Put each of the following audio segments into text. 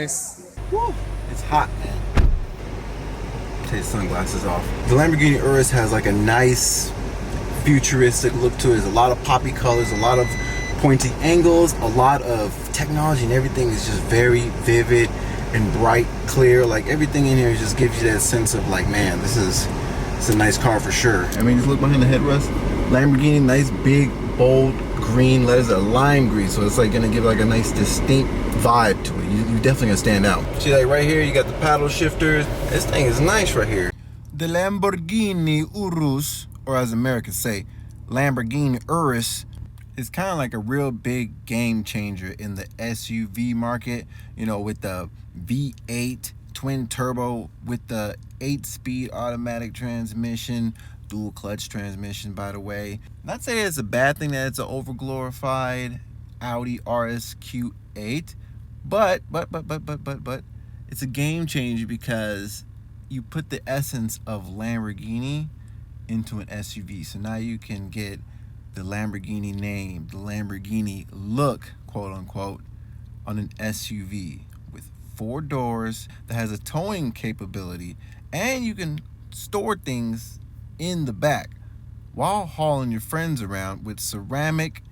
Nice. Woo, it's hot, man. Take the sunglasses off. The Lamborghini Urus has like a nice futuristic look to it. There's a lot of poppy colors, a lot of pointy angles, a lot of technology, and everything is just very vivid and bright, clear. Like everything in here just gives you that sense of like, man, it's a nice car for sure. I mean, just look behind the headrest. Lamborghini, nice big, bold green letters, a lime green, so it's like gonna give like a nice distinct vibe to it. You definitely gonna stand out. See, like right here, you got the paddle shifters. This thing is nice right here. The Lamborghini Urus, or as Americans say, Lamborghini Urus, is kind of like a real big game changer in the SUV market. You know, with the V8 twin turbo, with the 8-speed automatic transmission, dual clutch transmission, by the way. Not saying it's a bad thing that it's an overglorified Audi RS Q8, but it's a game changer because you put the essence of Lamborghini into an SUV. So now you can get the Lamborghini name, the Lamborghini look, quote unquote, on an SUV with 4 doors that has a towing capability, and you can store things in the back while hauling your friends around with ceramic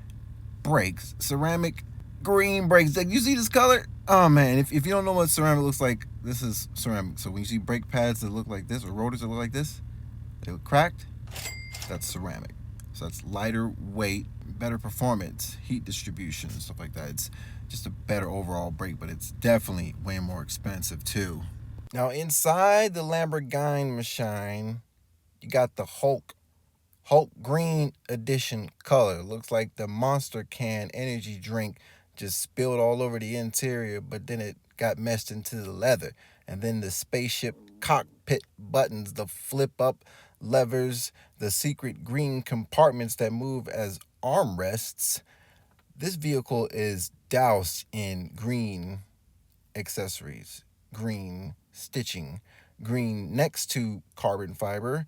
brakes, ceramic green brakes. Like, you see this color? Oh man, if you don't know what ceramic looks like, this is ceramic. So when you see brake pads that look like this, or rotors that look like this, they look cracked, that's ceramic. So that's lighter weight, better performance, heat distribution, stuff like that. It's just a better overall brake, but it's definitely way more expensive too. Now inside the Lamborghini machine, you got the Hulk Green Edition color. Looks like the Monster Can energy drink just spilled all over the interior, but then it got meshed into the leather. And then the spaceship cockpit buttons, the flip up levers, the secret green compartments that move as armrests. This vehicle is doused in green accessories, green stitching, green next to carbon fiber.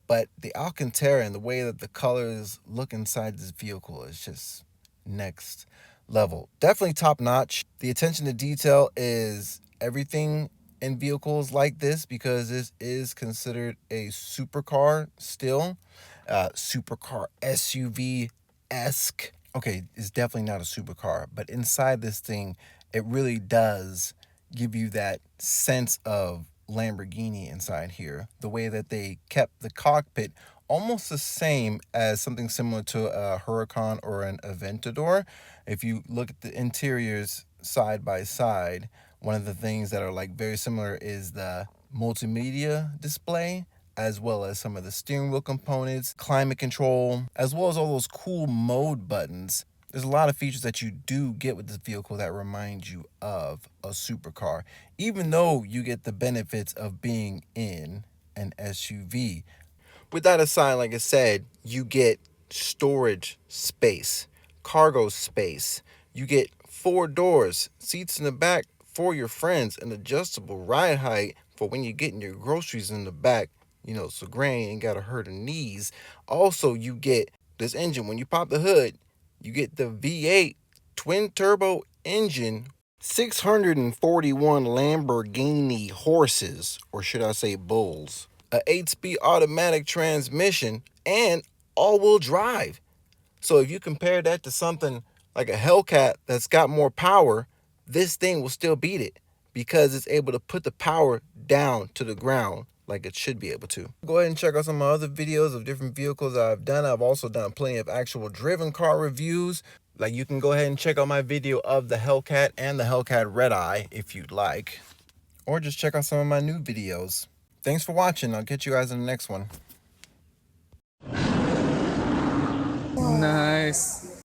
But the Alcantara and the way that the colors look inside this vehicle is just next level. Definitely top notch. The attention to detail is everything in vehicles like this, because this is considered a supercar still. Supercar SUV-esque. Okay, it's definitely not a supercar, but inside this thing, it really does give you that sense of Lamborghini inside here. The way that they kept the cockpit almost the same as something similar to a Huracan or an Aventador. If you look at the interiors side by side, one of the things that are like very similar is the multimedia display, as well as some of the steering wheel components, climate control, as well as all those cool mode buttons. There's a lot of features that you do get with this vehicle that remind you of a supercar, even though you get the benefits of being in an SUV. With that aside, like I said, you get storage space, cargo space. You get 4 doors, seats in the back for your friends, an adjustable ride height for when you're getting your groceries in the back, you know, so granny ain't gotta hurt her knees. Also, you get this engine. When you pop the hood, you get the V8 twin turbo engine, 641 Lamborghini horses, or should I say bulls, a 8-speed automatic transmission, and all-wheel drive. So if you compare that to something like a Hellcat that's got more power, this thing will still beat it because it's able to put the power down to the ground like it should be able to. Go ahead and check out some of my other videos of different vehicles I've done. I've also done plenty of actual driven car reviews. Like, you can go ahead and check out my video of the Hellcat and the Hellcat Red Eye if you'd like. Or just check out some of my new videos. Thanks for watching. I'll catch you guys in the next one. Nice.